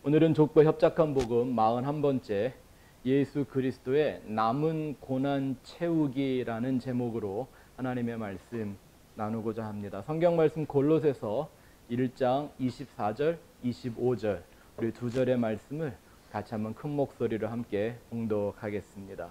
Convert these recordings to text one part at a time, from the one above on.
오늘은 족보 협작한 복음 41번째 예수 그리스도의 남은 고난 채우기라는 제목으로 하나님의 말씀 나누고자 합니다. 성경 말씀 골로새서 1장 24절, 25절 우리 두 절의 말씀을 같이 한번 큰 목소리로 함께 봉독하겠습니다.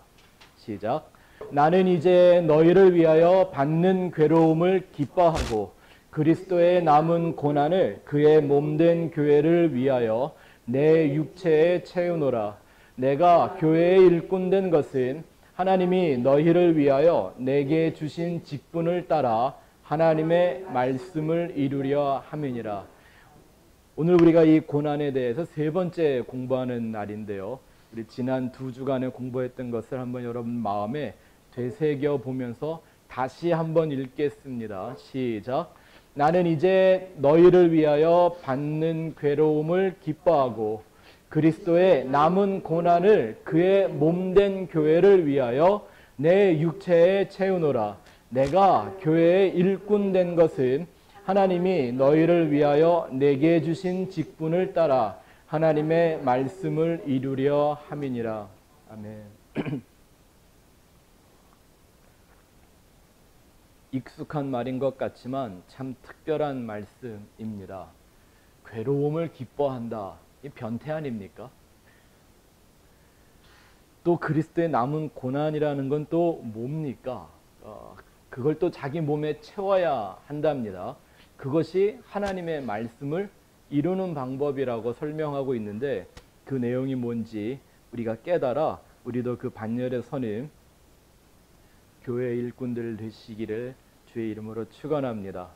시작. 나는 이제 너희를 위하여 받는 괴로움을 기뻐하고 그리스도의 남은 고난을 그의 몸된 교회를 위하여 내 육체에 채우노라. 내가 교회의 일꾼 된 것은 하나님이 너희를 위하여 내게 주신 직분을 따라 하나님의 말씀을 이루려 함이니라. 오늘 우리가 이 고난에 대해서 세 번째 공부하는 날인데요. 우리 지난 두 주간에 공부했던 것을 한번 여러분 마음에 되새겨 보면서 다시 한번 읽겠습니다. 시작. 나는 이제 너희를 위하여 받는 괴로움을 기뻐하고 그리스도의 남은 고난을 그의 몸된 교회를 위하여 내 육체에 채우노라. 내가 교회의 일꾼 된 것은 하나님이 너희를 위하여 내게 주신 직분을 따라 하나님의 말씀을 이루려 함이니라. 아멘. 익숙한 말인 것 같지만 참 특별한 말씀입니다. 괴로움을 기뻐한다. 이 변태 아닙니까? 또 그리스도의 남은 고난이라는 건 또 뭡니까? 그걸 또 자기 몸에 채워야 한답니다. 그것이 하나님의 말씀을 이루는 방법이라고 설명하고 있는데 그 내용이 뭔지 우리가 깨달아 우리도 그 반열에 서는 교회 일꾼들 되시기를 주의 이름으로 축원합니다.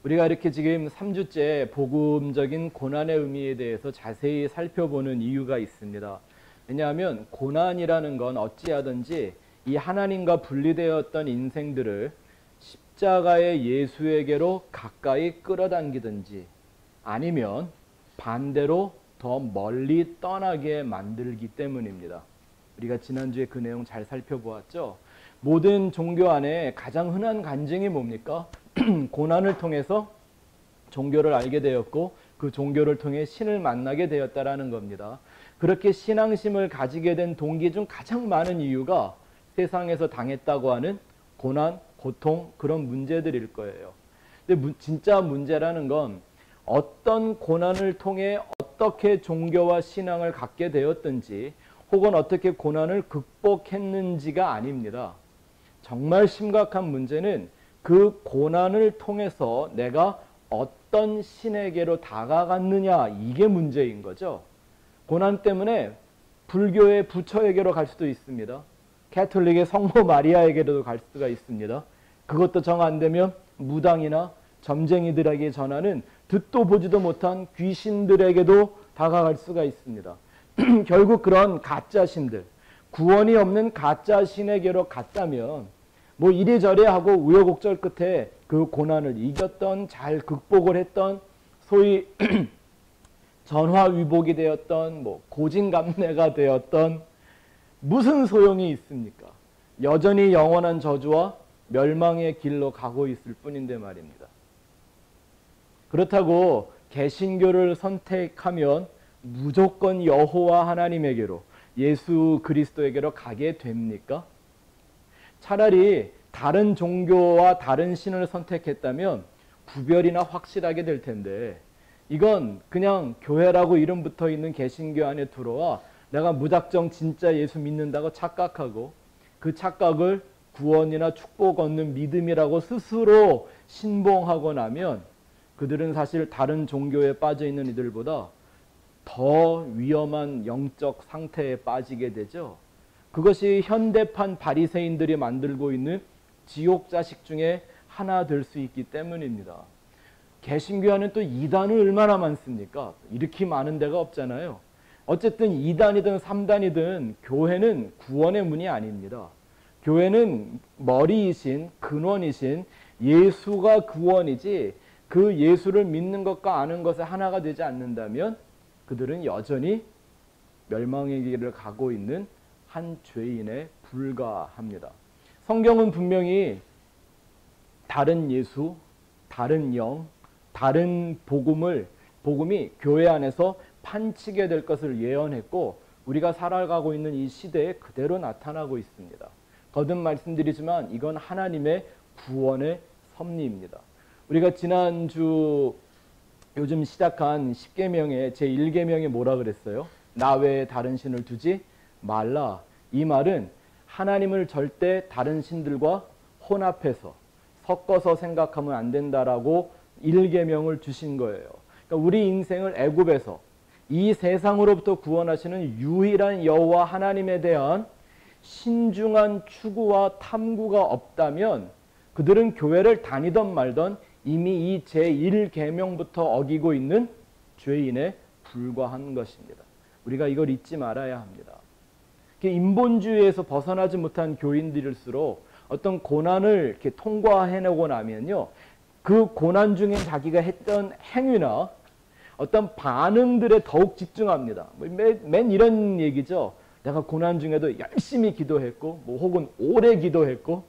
우리가 이렇게 지금 3주째 복음적인 고난의 의미에 대해서 자세히 살펴보는 이유가 있습니다. 왜냐하면 고난이라는 건 어찌하든지 이 하나님과 분리되었던 인생들을 십자가의 예수에게로 가까이 끌어당기든지 아니면 반대로 더 멀리 떠나게 만들기 때문입니다. 우리가 지난주에 그 내용 잘 살펴보았죠. 모든 종교 안에 가장 흔한 간증이 뭡니까? 고난을 통해서 종교를 알게 되었고 그 종교를 통해 신을 만나게 되었다라는 겁니다. 그렇게 신앙심을 가지게 된 동기 중 가장 많은 이유가 세상에서 당했다고 하는 고난, 고통 그런 문제들일 거예요. 근데 진짜 문제라는 건 어떤 고난을 통해 어떻게 종교와 신앙을 갖게 되었든지 혹은 어떻게 고난을 극복했는지가 아닙니다. 정말 심각한 문제는 그 고난을 통해서 내가 어떤 신에게로 다가갔느냐 이게 문제인 거죠. 고난 때문에 불교의 부처에게로 갈 수도 있습니다. 가톨릭의 성모 마리아에게도 갈 수가 있습니다. 그것도 정 안 되면 무당이나 점쟁이들에게 전하는 듣도 보지도 못한 귀신들에게도 다가갈 수가 있습니다. 결국 그런 가짜 신들, 구원이 없는 가짜 신에게로 갔다면 뭐 이리저리 하고 우여곡절 끝에 그 고난을 이겼던, 잘 극복을 했던, 소위 전화위복이 되었던, 뭐 고진감래가 되었던 무슨 소용이 있습니까? 여전히 영원한 저주와 멸망의 길로 가고 있을 뿐인데 말입니다. 그렇다고 개신교를 선택하면 무조건 여호와 하나님에게로 예수 그리스도에게로 가게 됩니까? 차라리 다른 종교와 다른 신을 선택했다면 구별이나 확실하게 될 텐데 이건 그냥 교회라고 이름 붙어 있는 개신교 안에 들어와 내가 무작정 진짜 예수 믿는다고 착각하고 그 착각을 구원이나 축복 얻는 믿음이라고 스스로 신봉하고 나면 그들은 사실 다른 종교에 빠져 있는 이들보다 더 위험한 영적 상태에 빠지게 되죠. 그것이 현대판 바리새인들이 만들고 있는 지옥 자식 중에 하나 될 수 있기 때문입니다. 개신교에는 또 이단은 얼마나 많습니까? 이렇게 많은 데가 없잖아요. 어쨌든 2단이든 3단이든 교회는 구원의 문이 아닙니다. 교회는 머리이신 근원이신 예수가 구원이지 그 예수를 믿는 것과 아는 것에 하나가 되지 않는다면 그들은 여전히 멸망의 길을 가고 있는 한 죄인에 불과합니다. 성경은 분명히 다른 예수, 다른 영, 다른 복음이 교회 안에서 판치게 될 것을 예언했고 우리가 살아가고 있는 이 시대에 그대로 나타나고 있습니다. 거듭 말씀드리지만 이건 하나님의 구원의 섭리입니다. 우리가 지난주 요즘 시작한 10계명의 제1계명이 뭐라 그랬어요? 나 외에 다른 신을 두지 말라. 이 말은 하나님을 절대 다른 신들과 혼합해서 섞어서 생각하면 안 된다라고 1계명을 주신 거예요. 그러니까 우리 인생을 애굽에서 이 세상으로부터 구원하시는 유일한 여호와 하나님에 대한 신중한 추구와 탐구가 없다면 그들은 교회를 다니던 말던 이미 이 제1계명부터 어기고 있는 죄인에 불과한 것입니다. 우리가 이걸 잊지 말아야 합니다. 인본주의에서 벗어나지 못한 교인들일수록 어떤 고난을 이렇게 통과해내고 나면요, 그 고난 중에 자기가 했던 행위나 어떤 반응들에 더욱 집중합니다. 맨 이런 얘기죠. 내가 고난 중에도 열심히 기도했고, 뭐 혹은 오래 기도했고,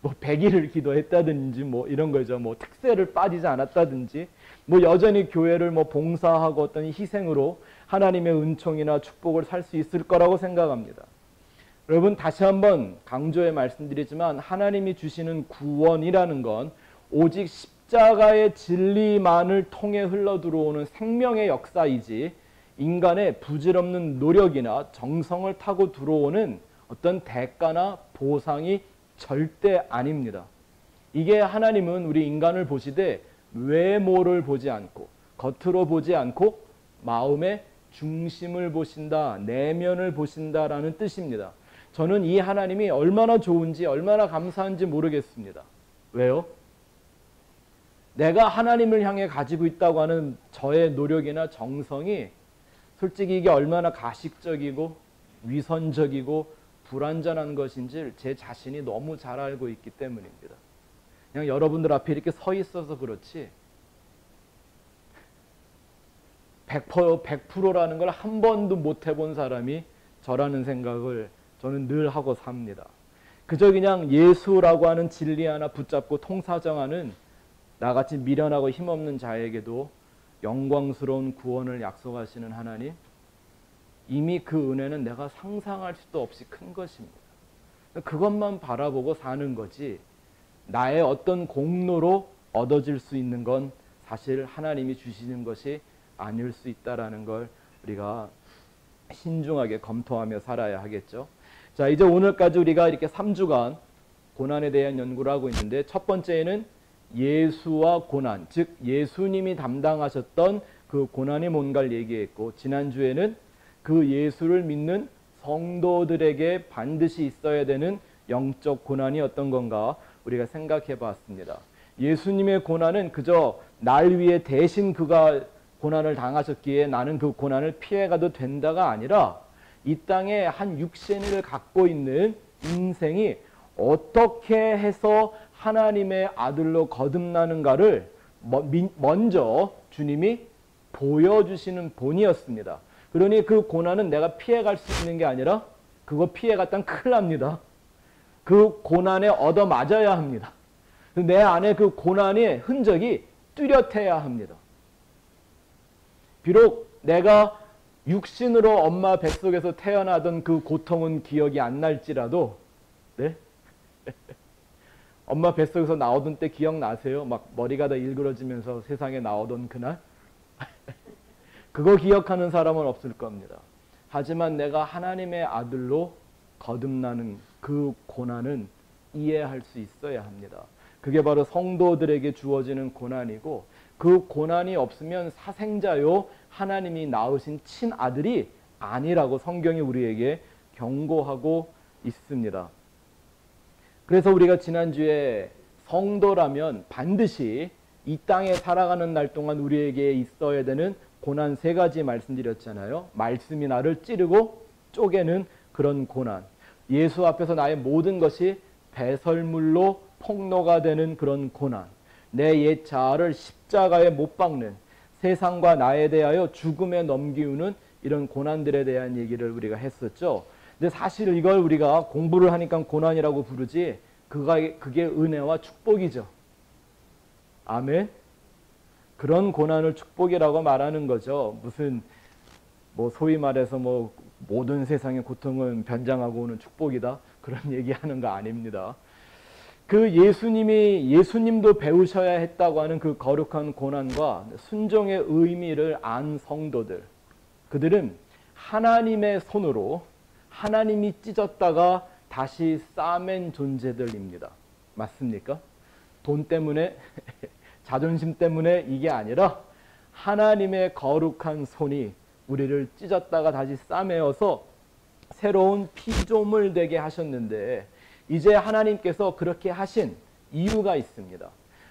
뭐 100일을 기도했다든지 뭐 이런 거죠. 뭐 특세를 빠지지 않았다든지, 뭐 여전히 교회를 뭐 봉사하고 어떤 희생으로 하나님의 은총이나 축복을 살 수 있을 거라고 생각합니다. 여러분, 다시 한번 강조해 말씀드리지만 하나님이 주시는 구원이라는 건 오직 십자가의 진리만을 통해 흘러 들어오는 생명의 역사이지 인간의 부질없는 노력이나 정성을 타고 들어오는 어떤 대가나 보상이 절대 아닙니다. 이게 하나님은 우리 인간을 보시되 외모를 보지 않고 겉으로 보지 않고 마음의 중심을 보신다, 내면을 보신다라는 뜻입니다. 저는 이 하나님이 얼마나 좋은지 얼마나 감사한지 모르겠습니다. 왜요? 내가 하나님을 향해 가지고 있다고 하는 저의 노력이나 정성이 솔직히 이게 얼마나 가식적이고 위선적이고 불완전한 것인지 제 자신이 너무 잘 알고 있기 때문입니다. 그냥 여러분들 앞에 이렇게 서 있어서 그렇지 100%라는 걸 한 번도 못 해본 사람이 저라는 생각을 저는 늘 하고 삽니다. 그저 그냥 예수라고 하는 진리 하나 붙잡고 통사정하는 나같이 미련하고 힘없는 자에게도 영광스러운 구원을 약속하시는 하나님, 이미 그 은혜는 내가 상상할 수도 없이 큰 것입니다. 그것만 바라보고 사는 거지 나의 어떤 공로로 얻어질 수 있는 건 사실 하나님이 주시는 것이 아닐 수 있다라는 걸 우리가 신중하게 검토하며 살아야 하겠죠. 자, 이제 오늘까지 우리가 이렇게 3주간 고난에 대한 연구를 하고 있는데 첫 번째는 예수와 고난, 즉 예수님이 담당하셨던 그 고난이 뭔가를 얘기했고, 지난주에는 그 예수를 믿는 성도들에게 반드시 있어야 되는 영적 고난이 어떤 건가 우리가 생각해 봤습니다. 예수님의 고난은 그저 날 위해 대신 그가 고난을 당하셨기에 나는 그 고난을 피해가도 된다가 아니라 이 땅에 한 육신을 갖고 있는 인생이 어떻게 해서 하나님의 아들로 거듭나는가를 먼저 주님이 보여주시는 본이었습니다. 그러니 그 고난은 내가 피해갈 수 있는 게 아니라 그거 피해갔다면 큰일 납니다. 그 고난에 얻어맞아야 합니다. 내 안에 그 고난의 흔적이 뚜렷해야 합니다. 비록 내가 육신으로 엄마 뱃속에서 태어나던 그 고통은 기억이 안 날지라도, 네? 엄마 뱃속에서 나오던 때 기억나세요? 막 머리가 다 일그러지면서 세상에 나오던 그날? 그거 기억하는 사람은 없을 겁니다. 하지만 내가 하나님의 아들로 거듭나는 그 고난은 이해할 수 있어야 합니다. 그게 바로 성도들에게 주어지는 고난이고, 그 고난이 없으면 사생자요 하나님이 낳으신 친아들이 아니라고 성경이 우리에게 경고하고 있습니다. 그래서 우리가 지난주에 성도라면 반드시 이 땅에 살아가는 날 동안 우리에게 있어야 되는 고난 3가지 말씀드렸잖아요. 말씀이 나를 찌르고 쪼개는 그런 고난, 예수 앞에서 나의 모든 것이 배설물로 폭로가 되는 그런 고난, 내 옛 자아를 십자가에 못 박는, 세상과 나에 대하여 죽음에 넘기우는 이런 고난들에 대한 얘기를 우리가 했었죠. 근데 사실 이걸 우리가 공부를 하니까 고난이라고 부르지 그게 은혜와 축복이죠. 아멘. 그런 고난을 축복이라고 말하는 거죠. 무슨 뭐 소위 말해서 뭐 모든 세상의 고통은 변장하고 오는 축복이다, 그런 얘기하는 거 아닙니다. 그 예수님도 배우셔야 했다고 하는 그 거룩한 고난과 순종의 의미를 안 성도들, 그들은 하나님의 손으로 하나님이 찢었다가 다시 싸맨 존재들입니다. 맞습니까? 돈 때문에 자존심 때문에 이게 아니라 하나님의 거룩한 손이 우리를 찢었다가 다시 싸매어서 새로운 피조물 되게 하셨는데, 이제 하나님께서 그렇게 하신 이유가 있습니다.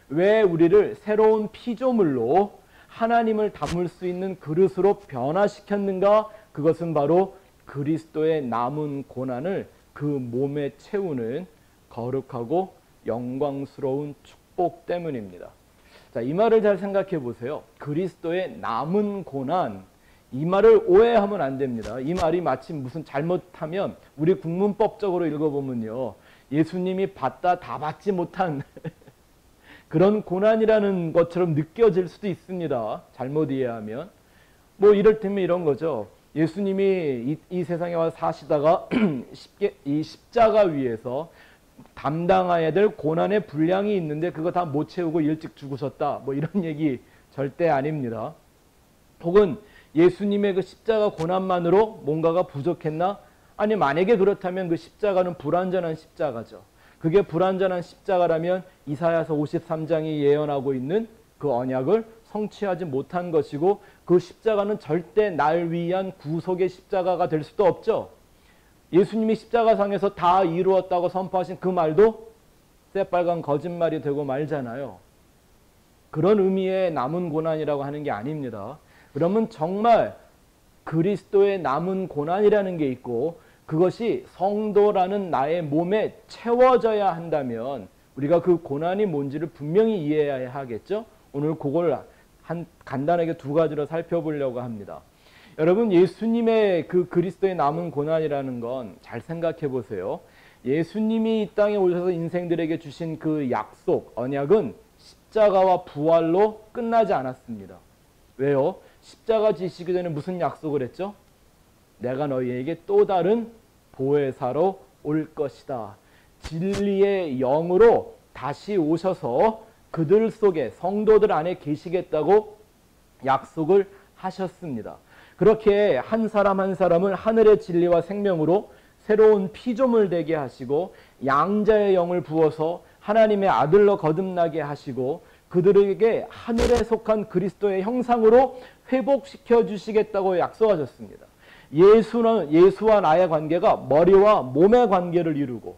왜 우리를 새로운 피조물로 하나님을 담을 수 있는 그릇으로 변화시켰는가? 그것은 바로 그리스도의 남은 고난을 그 몸에 채우는 거룩하고 영광스러운 축복 때문입니다. 자, 이 말을 잘 생각해 보세요. 그리스도의 남은 고난, 이 말을 오해하면 안 됩니다. 이 말이 마치 무슨 잘못하면 우리 국문법적으로 읽어보면요, 예수님이 받다 다 받지 못한 그런 고난이라는 것처럼 느껴질 수도 있습니다. 잘못 이해하면. 뭐 이를테면 이런 거죠. 예수님이 이 세상에 와서 사시다가 이 십자가 위에서 담당해야 될 고난의 분량이 있는데 그거 다 못 채우고 일찍 죽으셨다, 뭐 이런 얘기 절대 아닙니다. 혹은 예수님의 그 십자가 고난만으로 뭔가가 부족했나? 아니, 만약에 그렇다면 그 십자가는 불완전한 십자가죠. 그게 불완전한 십자가라면 이사야서 53장이 예언하고 있는 그 언약을 성취하지 못한 것이고, 그 십자가는 절대 날 위한 구속의 십자가가 될 수도 없죠. 예수님이 십자가상에서 다 이루었다고 선포하신 그 말도 새빨간 거짓말이 되고 말잖아요. 그런 의미의 남은 고난이라고 하는 게 아닙니다. 그러면 정말 그리스도의 남은 고난이라는 게 있고, 그것이 성도라는 나의 몸에 채워져야 한다면 우리가 그 고난이 뭔지를 분명히 이해해야 하겠죠. 오늘 그걸 간단하게 두 가지로 살펴보려고 합니다. 여러분, 예수님의 그 그리스도의 남은 고난이라는 건 잘 생각해 보세요. 예수님이 이 땅에 오셔서 인생들에게 주신 그 약속, 언약은 십자가와 부활로 끝나지 않았습니다. 왜요? 십자가 지시기 전에 무슨 약속을 했죠? 내가 너희에게 또 다른 보혜사로 올 것이다. 진리의 영으로 다시 오셔서 그들 속에, 성도들 안에 계시겠다고 약속을 하셨습니다. 그렇게 한 사람 한 사람을 하늘의 진리와 생명으로 새로운 피조물 되게 하시고, 양자의 영을 부어서 하나님의 아들로 거듭나게 하시고, 그들에게 하늘에 속한 그리스도의 형상으로 회복시켜 주시겠다고 약속하셨습니다. 예수와 나의 관계가 머리와 몸의 관계를 이루고,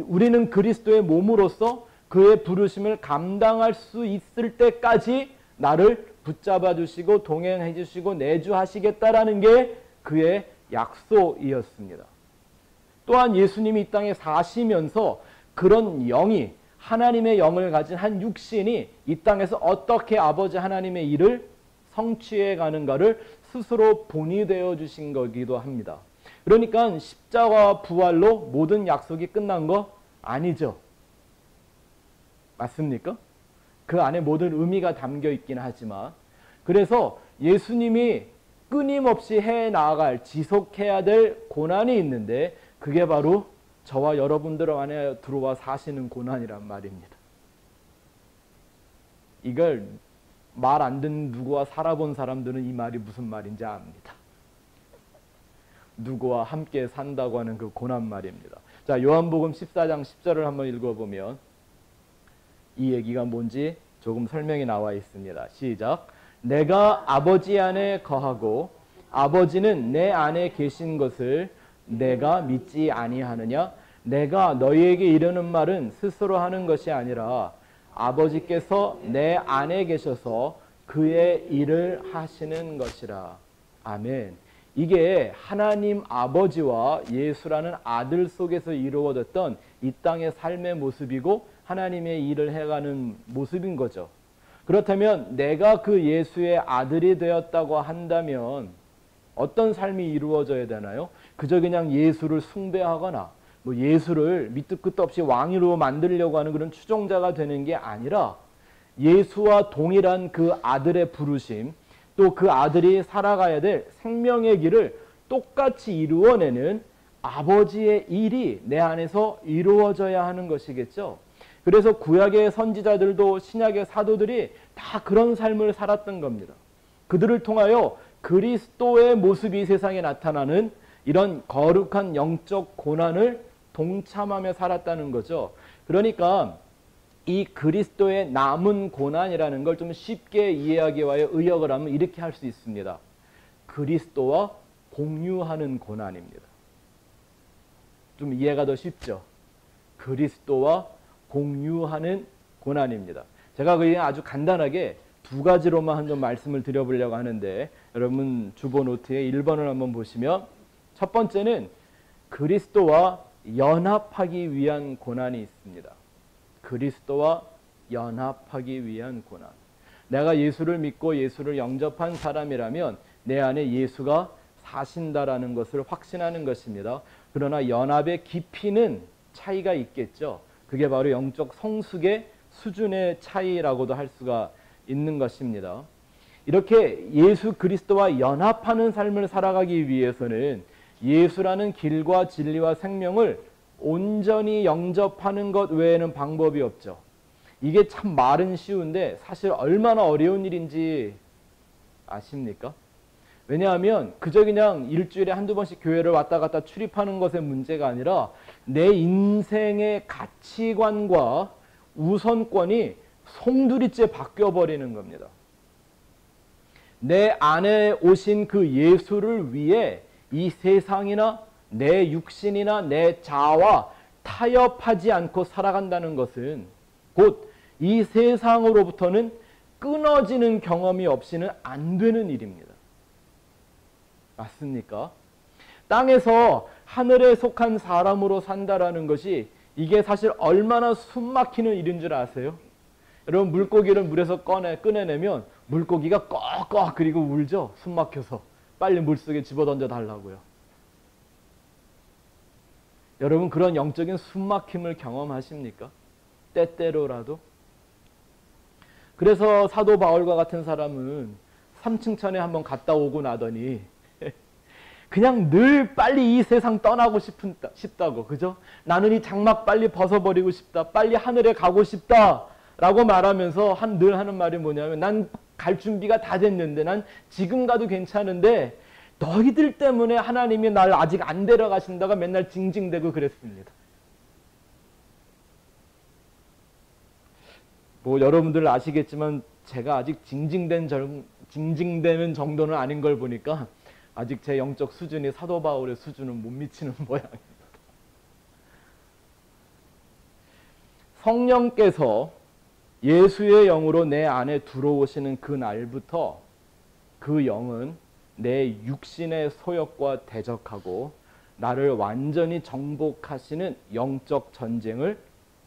우리는 그리스도의 몸으로서 그의 부르심을 감당할 수 있을 때까지 나를 붙잡아 주시고 동행해 주시고 내주하시겠다라는 게 그의 약속이었습니다. 또한 예수님이 이 땅에 사시면서 그런 영이, 하나님의 영을 가진 한 육신이 이 땅에서 어떻게 아버지 하나님의 일을 성취해 가는가를 스스로 본이 되어 주신 거기도 합니다. 그러니까 십자가와 부활로 모든 약속이 끝난 거 아니죠. 맞습니까? 그 안에 모든 의미가 담겨 있긴 하지만, 그래서 예수님이 끊임없이 해 나아갈, 지속해야 될 고난이 있는데, 그게 바로 저와 여러분들 안에 들어와 사시는 고난이란 말입니다. 이걸 말 안 듣는 누구와 살아본 사람들은 이 말이 무슨 말인지 압니다. 누구와 함께 산다고 하는 그 고난 말입니다. 자, 요한복음 14장 10절을 한번 읽어보면 이 얘기가 뭔지 조금 설명이 나와 있습니다. 시작. 내가 아버지 안에 거하고 아버지는 내 안에 계신 것을 내가 믿지 아니하느냐? 내가 너희에게 이르는 말은 스스로 하는 것이 아니라 아버지께서 내 안에 계셔서 그의 일을 하시는 것이라. 아멘. 이게 하나님 아버지와 예수라는 아들 속에서 이루어졌던 이 땅의 삶의 모습이고 하나님의 일을 해가는 모습인 거죠. 그렇다면 내가 그 예수의 아들이 되었다고 한다면 어떤 삶이 이루어져야 되나요? 그저 그냥 예수를 숭배하거나 뭐 예수를 밑도 끝도 없이 왕으로 만들려고 하는 그런 추종자가 되는 게 아니라 예수와 동일한 그 아들의 부르심, 또 그 아들이 살아가야 될 생명의 길을 똑같이 이루어내는 아버지의 일이 내 안에서 이루어져야 하는 것이겠죠. 그래서 구약의 선지자들도 신약의 사도들이 다 그런 삶을 살았던 겁니다. 그들을 통하여 그리스도의 모습이 세상에 나타나는 이런 거룩한 영적 고난을 동참하며 살았다는 거죠. 그러니까 이 그리스도의 남은 고난이라는 걸 좀 쉽게 이해하기 위하여 의역을 하면 이렇게 할 수 있습니다. 그리스도와 공유하는 고난입니다. 좀 이해가 더 쉽죠. 그리스도와 공유하는 고난입니다. 제가 그냥 아주 간단하게 두 가지로만 한번 말씀을 드려보려고 하는데, 여러분 주보 노트에 1번을 한번 보시면, 첫 번째는 그리스도와 연합하기 위한 고난이 있습니다. 그리스도와 연합하기 위한 고난. 내가 예수를 믿고 예수를 영접한 사람이라면 내 안에 예수가 사신다라는 것을 확신하는 것입니다. 그러나 연합의 깊이는 차이가 있겠죠. 그게 바로 영적 성숙의 수준의 차이라고도 할 수가 있는 것입니다. 이렇게 예수 그리스도와 연합하는 삶을 살아가기 위해서는 예수라는 길과 진리와 생명을 온전히 영접하는 것 외에는 방법이 없죠. 이게 참 말은 쉬운데 사실 얼마나 어려운 일인지 아십니까? 왜냐하면 그저 그냥 일주일에 한두 번씩 교회를 왔다 갔다 출입하는 것의 문제가 아니라 내 인생의 가치관과 우선권이 송두리째 바뀌어버리는 겁니다. 내 안에 오신 그 예수를 위해 이 세상이나 내 육신이나 내 자아와 타협하지 않고 살아간다는 것은 곧 이 세상으로부터는 끊어지는 경험이 없이는 안 되는 일입니다. 맞습니까? 땅에서 하늘에 속한 사람으로 산다라는 것이 이게 사실 얼마나 숨막히는 일인 줄 아세요? 여러분 물고기를 물에서 꺼내내면 물고기가 꺽꺽 그리고 울죠. 숨막혀서 빨리 물속에 집어던져 달라고요. 여러분 그런 영적인 숨막힘을 경험하십니까? 때때로라도? 그래서 사도 바울과 같은 사람은 3층 천에 한번 갔다 오고 나더니 그냥 늘 빨리 이 세상 떠나고 싶다고, 그죠? 나는 이 장막 빨리 벗어버리고 싶다, 빨리 하늘에 가고 싶다 라고 말하면서 늘 하는 말이 뭐냐면, 난 갈 준비가 다 됐는데, 난 지금 가도 괜찮은데 너희들 때문에 하나님이 날 아직 안 데려가신다가 맨날 징징대고 그랬습니다. 뭐 여러분들 아시겠지만 제가 아직 징징대는 정도는 아닌 걸 보니까 아직 제 영적 수준이 사도 바울의 수준은 못 미치는 모양입니다. 성령께서 예수의 영으로 내 안에 들어오시는 그 날부터 그 영은 내 육신의 소욕과 대적하고 나를 완전히 정복하시는 영적 전쟁을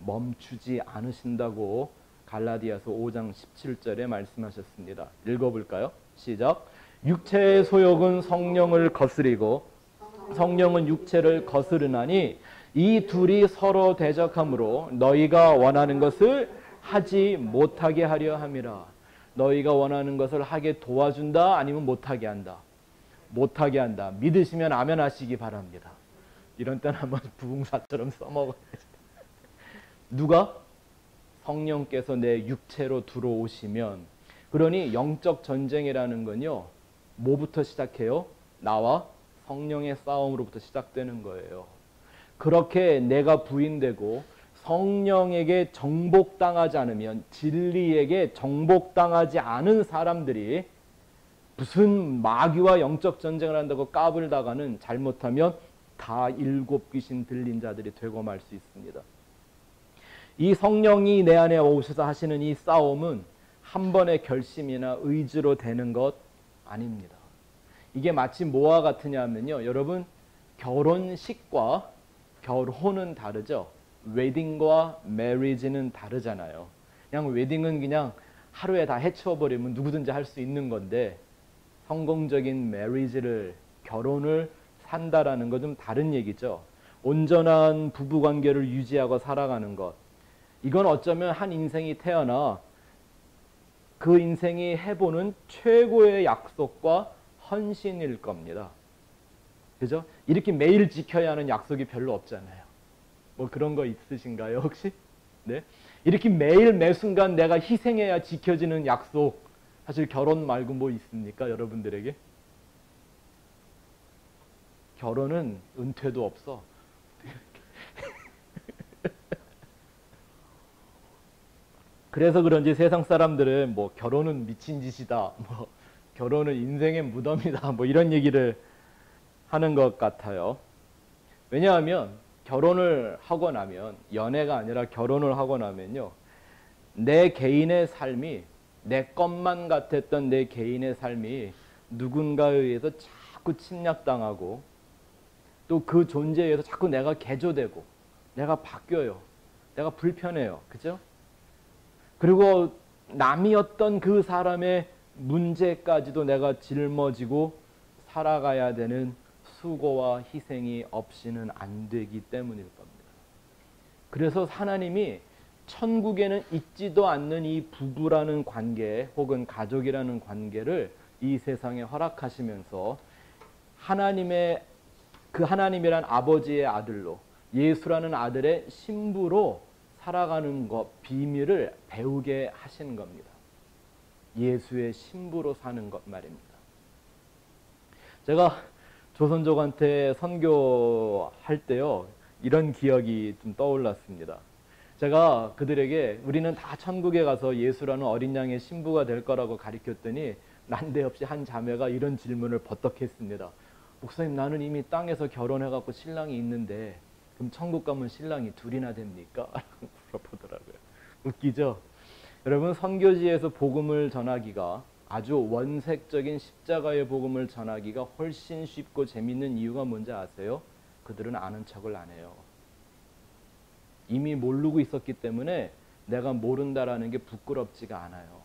멈추지 않으신다고 갈라디아서 5장 17절에 말씀하셨습니다. 읽어볼까요? 시작. 육체의 소욕은 성령을 거스리고 성령은 육체를 거스르나니 이 둘이 서로 대적하므로 너희가 원하는 것을 하지 못하게 하려 함이라. 너희가 원하는 것을 하게 도와준다, 아니면 못하게 한다? 못하게 한다. 믿으시면 아멘 하시기 바랍니다. 이런 때는 한번 부흥사처럼 써먹어야지. 누가? 성령께서 내 육체로 들어오시면. 그러니 영적 전쟁이라는 건요, 뭐부터 시작해요? 나와 성령의 싸움으로부터 시작되는 거예요. 그렇게 내가 부인되고 성령에게 정복당하지 않으면, 진리에게 정복당하지 않은 사람들이 무슨 마귀와 영적 전쟁을 한다고 까불다가는 잘못하면 다 일곱 귀신 들린 자들이 되고 말 수 있습니다. 이 성령이 내 안에 오셔서 하시는 이 싸움은 한 번의 결심이나 의지로 되는 것 아닙니다. 이게 마치 뭐와 같으냐면요, 여러분 결혼식과 결혼은 다르죠. 웨딩과 메리지는 다르잖아요. 그냥 웨딩은 그냥 하루에 다 해치워버리면 누구든지 할 수 있는 건데, 성공적인 메리지를, 결혼을 산다라는 건 좀 다른 얘기죠. 온전한 부부관계를 유지하고 살아가는 것, 이건 어쩌면 한 인생이 태어나 그 인생이 해보는 최고의 약속과 헌신일 겁니다. 그죠? 이렇게 매일 지켜야 하는 약속이 별로 없잖아요. 뭐 그런 거 있으신가요, 혹시? 네? 이렇게 매일 매 순간 내가 희생해야 지켜지는 약속, 사실 결혼 말고 뭐 있습니까, 여러분들에게? 결혼은 은퇴도 없어. 그래서 그런지 세상 사람들은 뭐 결혼은 미친 짓이다, 뭐 결혼은 인생의 무덤이다, 뭐 이런 얘기를 하는 것 같아요. 왜냐하면 결혼을 하고 나면, 연애가 아니라 결혼을 하고 나면요, 내 개인의 삶이, 내 것만 같았던 내 개인의 삶이 누군가에 의해서 자꾸 침략당하고, 또 그 존재에 의해서 자꾸 내가 개조되고, 내가 바뀌어요. 내가 불편해요. 그죠? 그리고 남이었던 그 사람의 문제까지도 내가 짊어지고 살아가야 되는 수고와 희생이 없이는 안 되기 때문일 겁니다. 그래서 하나님이 천국에는 있지도 않는 이 부부라는 관계 혹은 가족이라는 관계를 이 세상에 허락하시면서 하나님이란 아버지의 아들로, 예수라는 아들의 신부로 살아가는 것, 비밀을 배우게 하신 겁니다. 예수의 신부로 사는 것 말입니다. 제가 조선족한테 선교할 때요, 이런 기억이 좀 떠올랐습니다. 제가 그들에게 우리는 다 천국에 가서 예수라는 어린 양의 신부가 될 거라고 가르쳤더니 난데없이 한 자매가 이런 질문을 버떡했습니다. 목사님, 나는 이미 땅에서 결혼해갖고 신랑이 있는데 그럼 천국 가면 신랑이 둘이나 됩니까? 라고 물어보더라고요. 웃기죠? 여러분, 선교지에서 복음을 전하기가, 아주 원색적인 십자가의 복음을 전하기가 훨씬 쉽고 재밌는 이유가 뭔지 아세요? 그들은 아는 척을 안 해요. 이미 모르고 있었기 때문에 내가 모른다라는 게 부끄럽지가 않아요.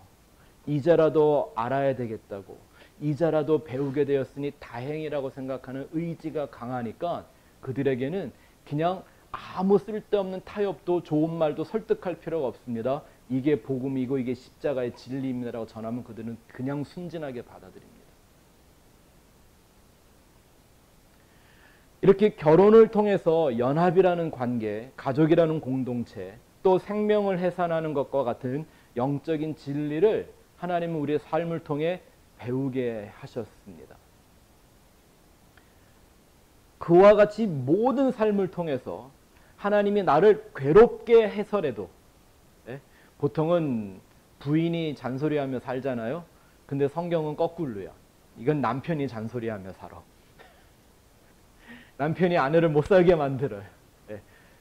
이제라도 알아야 되겠다고, 이제라도 배우게 되었으니 다행이라고 생각하는 의지가 강하니까 그들에게는 그냥 아무 쓸데없는 타협도 좋은 말도 설득할 필요가 없습니다. 이게 복음이고 이게 십자가의 진리입니다라고 전하면 그들은 그냥 순진하게 받아들입니다. 이렇게 결혼을 통해서 연합이라는 관계, 가족이라는 공동체, 또 생명을 해산하는 것과 같은 영적인 진리를 하나님은 우리의 삶을 통해 배우게 하셨습니다. 그와 같이 모든 삶을 통해서 하나님이 나를 괴롭게 해서라도, 보통은 부인이 잔소리하며 살잖아요. 근데 성경은 거꾸로야. 이건 남편이 잔소리하며 살아. 남편이 아내를 못 살게 만들어요.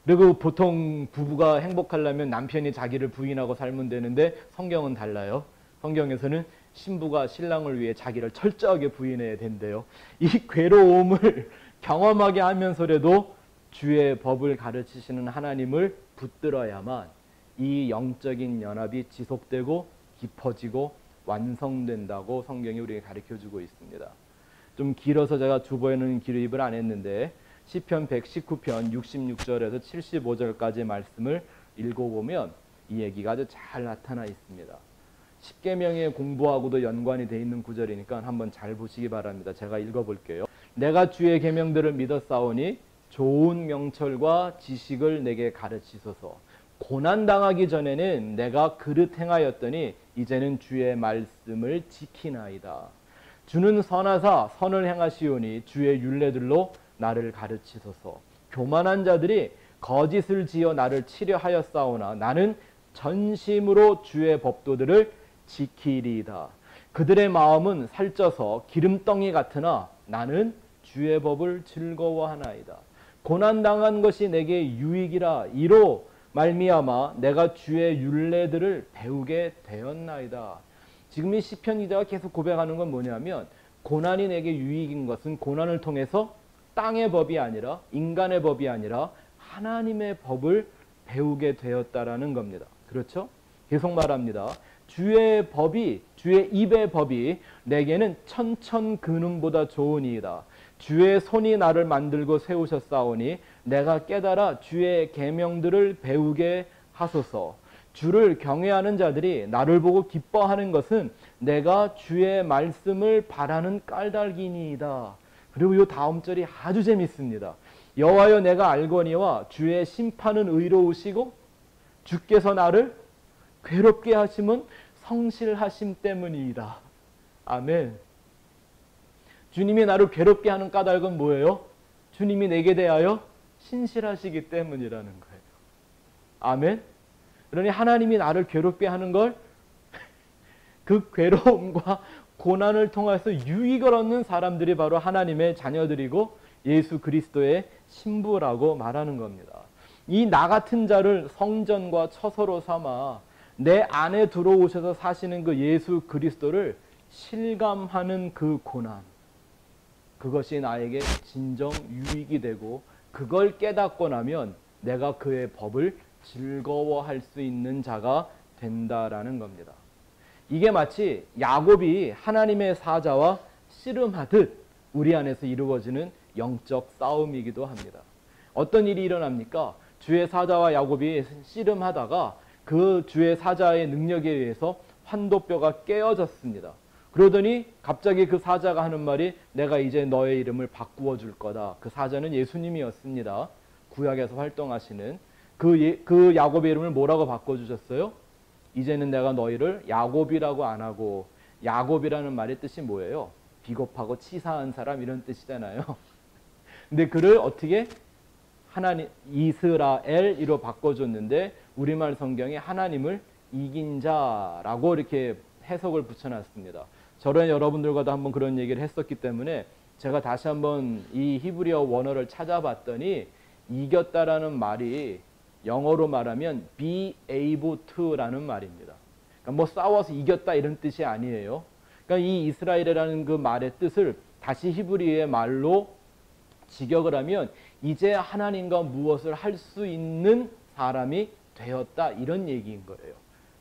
그리고 보통 부부가 행복하려면 남편이 자기를 부인하고 살면 되는데 성경은 달라요. 성경에서는 신부가 신랑을 위해 자기를 철저하게 부인해야 된대요. 이 괴로움을 경험하게 하면서라도 주의 법을 가르치시는 하나님을 붙들어야만 이 영적인 연합이 지속되고 깊어지고 완성된다고 성경이 우리에게 가르쳐주고 있습니다. 좀 길어서 제가 주보에는 기입을 안 했는데 시편 119편 66절에서 75절까지의 말씀을 읽어보면 이 얘기가 아주 잘 나타나 있습니다. 십계명에 공부하고도 연관이 돼 있는 구절이니까 한번 잘 보시기 바랍니다. 제가 읽어볼게요. 내가 주의 계명들을 믿었사오니 좋은 명철과 지식을 내게 가르치소서. 고난당하기 전에는 내가 그릇 행하였더니 이제는 주의 말씀을 지키나이다. 주는 선하사 선을 행하시오니 주의 율례들로 나를 가르치소서. 교만한 자들이 거짓을 지어 나를 치려하였사오나 나는 전심으로 주의 법도들을 지키리이다. 그들의 마음은 살쪄서 기름덩이 같으나 나는 주의 법을 즐거워하나이다. 고난당한 것이 내게 유익이라. 이로 말미암아 내가 주의 율례들을 배우게 되었나이다. 지금 이 시편 기자가 계속 고백하는 건 뭐냐면, 고난이 내게 유익인 것은 고난을 통해서 땅의 법이 아니라, 인간의 법이 아니라 하나님의 법을 배우게 되었다라는 겁니다. 그렇죠? 계속 말합니다. 주의 법이, 주의 입의 법이 내게는 천천근음보다 좋으니이다. 주의 손이 나를 만들고 세우셨사오니 내가 깨달아 주의 계명들을 배우게 하소서. 주를 경외하는 자들이 나를 보고 기뻐하는 것은 내가 주의 말씀을 바라는 까닭이니이다. 그리고 이 다음 절이 아주 재밌습니다. 여호와여 내가 알거니와 주의 심판은 의로우시고 주께서 나를 괴롭게 하심은 성실하심 때문이다. 아멘. 주님이 나를 괴롭게 하는 까닭은 뭐예요? 주님이 내게 대하여 신실하시기 때문이라는 거예요. 아멘. 그러니 하나님이 나를 괴롭게 하는 걸 그 괴로움과 고난을 통해서 유익을 얻는 사람들이 바로 하나님의 자녀들이고 예수 그리스도의 신부라고 말하는 겁니다. 이 나 같은 자를 성전과 처소로 삼아 내 안에 들어오셔서 사시는 그 예수 그리스도를 실감하는 그 고난, 그것이 나에게 진정 유익이 되고 그걸 깨닫고 나면 내가 그의 법을 즐거워할 수 있는 자가 된다라는 겁니다. 이게 마치 야곱이 하나님의 사자와 씨름하듯 우리 안에서 이루어지는 영적 싸움이기도 합니다. 어떤 일이 일어납니까? 주의 사자와 야곱이 씨름하다가 그 주의 사자의 능력에 의해서 환도뼈가 깨어졌습니다. 그러더니 갑자기 그 사자가 하는 말이 내가 이제 너의 이름을 바꾸어 줄 거다. 그 사자는 예수님이었습니다. 구약에서 활동하시는 그 야곱의 이름을 뭐라고 바꿔주셨어요? 이제는 내가 너희를 야곱이라고 안 하고, 야곱이라는 말의 뜻이 뭐예요? 비겁하고 치사한 사람 이런 뜻이잖아요. 근데 그를 어떻게 하나님 이스라엘이로 바꿔줬는데 우리말 성경에 하나님을 이긴 자라고 이렇게 해석을 붙여놨습니다. 저는 여러분들과도 한번 그런 얘기를 했었기 때문에 제가 다시 한번 이 히브리어 원어를 찾아봤더니 이겼다라는 말이 영어로 말하면 be able to라는 말입니다. 그러니까 뭐 싸워서 이겼다 이런 뜻이 아니에요. 그러니까 이 이스라엘이라는 그 말의 뜻을 다시 히브리어의 말로 직역을 하면 이제 하나님과 무엇을 할 수 있는 사람이 되었다 이런 얘기인 거예요.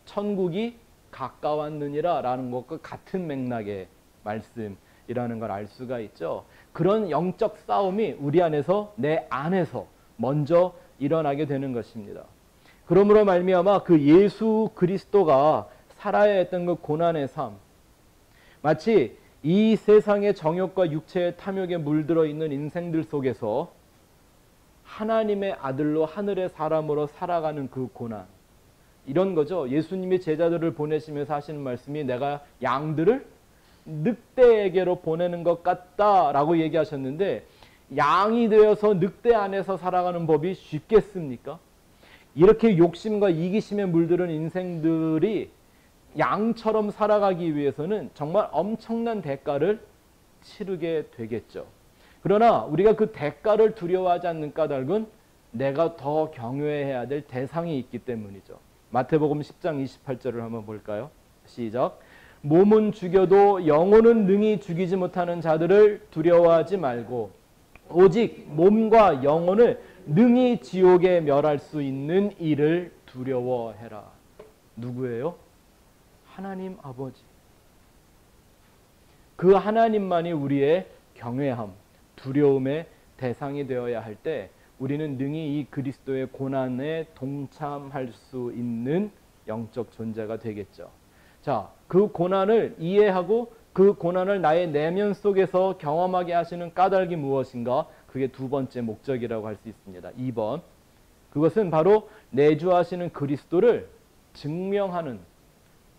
천국이 가까웠느니라 라는 것과 같은 맥락의 말씀이라는 걸 알 수가 있죠. 그런 영적 싸움이 우리 안에서 내 안에서 먼저 일어나게 되는 것입니다. 그러므로 말미암아 그 예수 그리스도가 살아야 했던 그 고난의 삶, 마치 이 세상의 정욕과 육체의 탐욕에 물들어 있는 인생들 속에서 하나님의 아들로 하늘의 사람으로 살아가는 그 고난, 이런 거죠. 예수님이 제자들을 보내시면서 하시는 말씀이 내가 양들을 늑대에게로 보내는 것 같다라고 얘기하셨는데 양이 되어서 늑대 안에서 살아가는 법이 쉽겠습니까? 이렇게 욕심과 이기심에 물들은 인생들이 양처럼 살아가기 위해서는 정말 엄청난 대가를 치르게 되겠죠. 그러나 우리가 그 대가를 두려워하지 않는 까닭은 내가 더 경외해야 될 대상이 있기 때문이죠. 마태복음 10장 28절을 한번 볼까요? 시작. 몸은 죽여도 영혼은 능히 죽이지 못하는 자들을 두려워하지 말고 오직 몸과 영혼을 능히 지옥에 멸할 수 있는 이를 두려워해라. 누구예요? 하나님 아버지. 그 하나님만이 우리의 경외함, 두려움의 대상이 되어야 할 때 우리는 능히 이 그리스도의 고난에 동참할 수 있는 영적 존재가 되겠죠. 자, 그 고난을 이해하고 그 고난을 나의 내면 속에서 경험하게 하시는 까닭이 무엇인가? 그게 두 번째 목적이라고 할 수 있습니다. 2번. 그것은 바로 내주하시는 그리스도를 증명하는,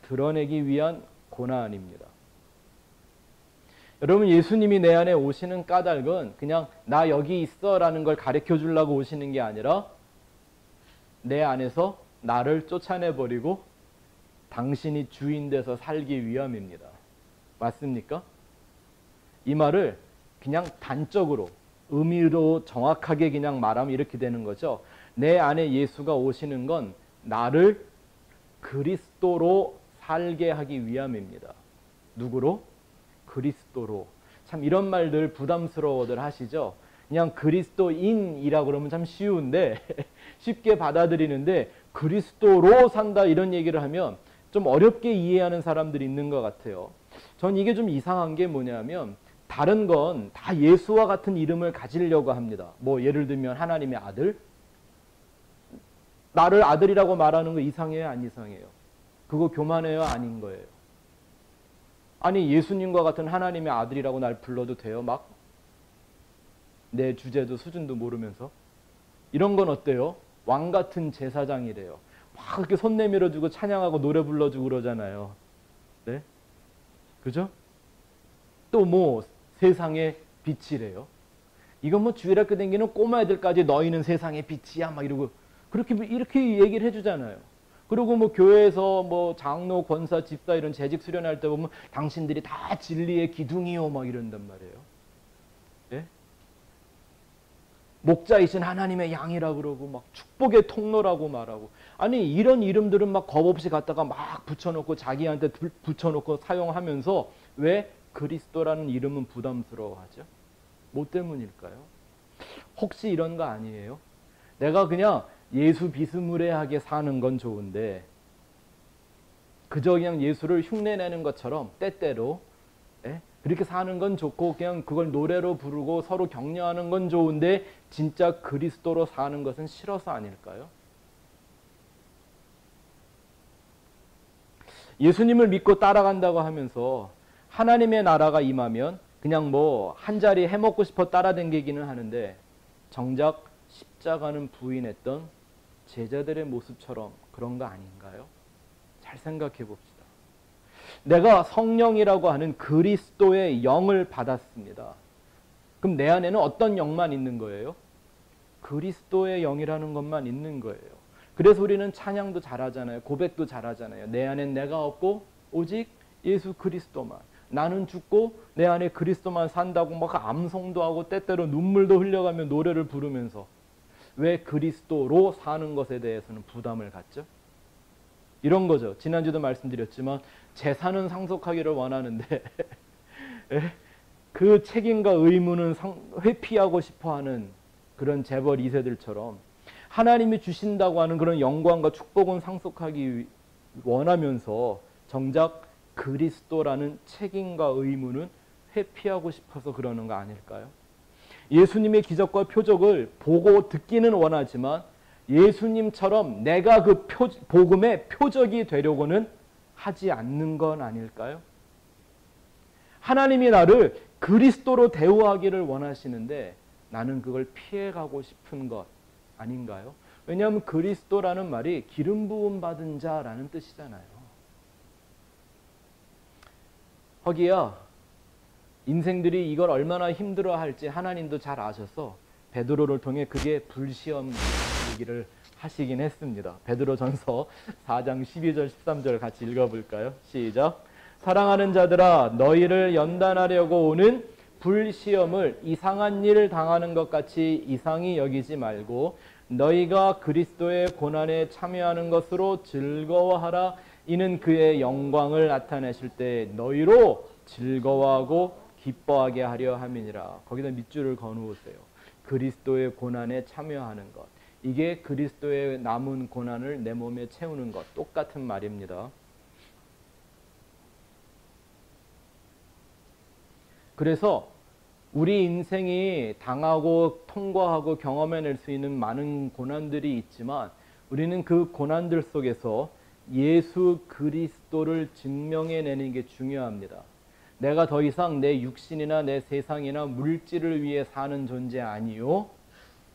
드러내기 위한 고난입니다. 여러분, 예수님이 내 안에 오시는 까닭은 그냥 나 여기 있어 라는 걸 가르쳐 주려고 오시는 게 아니라 내 안에서 나를 쫓아내버리고 당신이 주인 돼서 살기 위함입니다. 맞습니까? 이 말을 그냥 단적으로 의미로 정확하게 그냥 말하면 이렇게 되는 거죠. 내 안에 예수가 오시는 건 나를 그리스도로 살게 하기 위함입니다. 누구로? 그리스도로. 참 이런 말들 부담스러워들 하시죠. 그냥 그리스도인이라고 그러면 참 쉬운데 쉽게 받아들이는데 그리스도로 산다 이런 얘기를 하면 좀 어렵게 이해하는 사람들이 있는 것 같아요. 전 이게 좀 이상한 게 뭐냐면 다른 건 다 예수와 같은 이름을 가지려고 합니다. 뭐 예를 들면 하나님의 아들, 나를 아들이라고 말하는 거 이상해요, 안 이상해요? 그거 교만해요, 아닌 거예요? 아니, 예수님과 같은 하나님의 아들이라고 날 불러도 돼요? 막 내 주제도 수준도 모르면서. 이런 건 어때요? 왕 같은 제사장이래요. 막 그렇게 손 내밀어주고 찬양하고 노래 불러주고 그러잖아요. 네? 그죠? 또 뭐 세상의 빛이래요. 이건 뭐 주일학교 다니는 꼬마 애들까지 너희는 세상의 빛이야 막 이러고 이렇게 얘기를 해주잖아요. 그리고 뭐 교회에서 뭐 장로, 권사, 집사 이런 재직 수련할 때 보면 당신들이 다 진리의 기둥이요 막 이런단 말이에요. 예? 목자이신 하나님의 양이라 그러고 막 축복의 통로라고 말하고. 아니 이런 이름들은 막 겁 없이 갖다가 막 붙여놓고 자기한테 붙여놓고 사용하면서 왜 그리스도라는 이름은 부담스러워하죠? 뭐 때문일까요? 혹시 이런 거 아니에요? 내가 그냥 예수 비스무리하게 사는 건 좋은데 그저 그냥 예수를 흉내내는 것처럼 때때로 그렇게 사는 건 좋고 그냥 그걸 노래로 부르고 서로 격려하는 건 좋은데 진짜 그리스도로 사는 것은 싫어서 아닐까요? 예수님을 믿고 따라간다고 하면서 하나님의 나라가 임하면 그냥 뭐 한 자리 해먹고 싶어 따라다니기는 하는데 정작 십자가는 부인했던 제자들의 모습처럼 그런 거 아닌가요? 잘 생각해 봅시다. 내가 성령이라고 하는 그리스도의 영을 받았습니다. 그럼 내 안에는 어떤 영만 있는 거예요? 그리스도의 영이라는 것만 있는 거예요. 그래서 우리는 찬양도 잘하잖아요. 고백도 잘하잖아요. 내 안엔 내가 없고 오직 예수 그리스도만. 나는 죽고 내 안에 그리스도만 산다고 막 암송도 하고 때때로 눈물도 흘려가며 노래를 부르면서 왜 그리스도로 사는 것에 대해서는 부담을 갖죠? 이런 거죠. 지난주도 말씀드렸지만 재산은 상속하기를 원하는데 그 책임과 의무는 회피하고 싶어하는 그런 재벌 2세들처럼 하나님이 주신다고 하는 그런 영광과 축복은 상속하기 원하면서 정작 그리스도라는 책임과 의무는 회피하고 싶어서 그러는 거 아닐까요? 예수님의 기적과 표적을 보고 듣기는 원하지만 예수님처럼 내가 그 복음의 표적이 되려고는 하지 않는 건 아닐까요? 하나님이 나를 그리스도로 대우하기를 원하시는데 나는 그걸 피해가고 싶은 것 아닌가요? 왜냐하면 그리스도라는 말이 기름 부음 받은 자라는 뜻이잖아요. 허기야, 인생들이 이걸 얼마나 힘들어할지 하나님도 잘 아셔서 베드로를 통해 그게 불시험 얘기를 하시긴 했습니다. 베드로전서 4장 12절 13절 같이 읽어볼까요? 시작. 사랑하는 자들아, 너희를 연단하려고 오는 불시험을 이상한 일을 당하는 것 같이 이상히 여기지 말고 너희가 그리스도의 고난에 참여하는 것으로 즐거워하라. 이는 그의 영광을 나타내실 때 너희로 즐거워하고 기뻐하게 하려 함이니라. 거기다 밑줄을 거놓으세요. 그리스도의 고난에 참여하는 것. 이게 그리스도의 남은 고난을 내 몸에 채우는 것. 똑같은 말입니다. 그래서 우리 인생이 당하고 통과하고 경험해낼 수 있는 많은 고난들이 있지만 우리는 그 고난들 속에서 예수 그리스도를 증명해내는 게 중요합니다. 내가 더 이상 내 육신이나 내 세상이나 물질을 위해 사는 존재 아니요.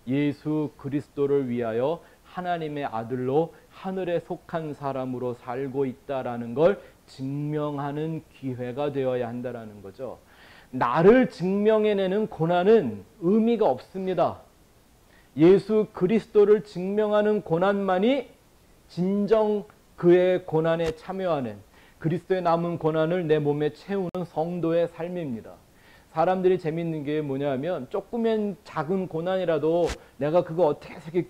예수 그리스도를 위하여 하나님의 아들로 하늘에 속한 사람으로 살고 있다라는 걸 증명하는 기회가 되어야 한다라는 거죠. 나를 증명해내는 고난은 의미가 없습니다. 예수 그리스도를 증명하는 고난만이 진정 그의 고난에 참여하는 그리스도의 남은 고난을 내 몸에 채우는 성도의 삶입니다. 사람들이 재밌는 게 뭐냐면 조그만 작은 고난이라도 내가 그거 어떻게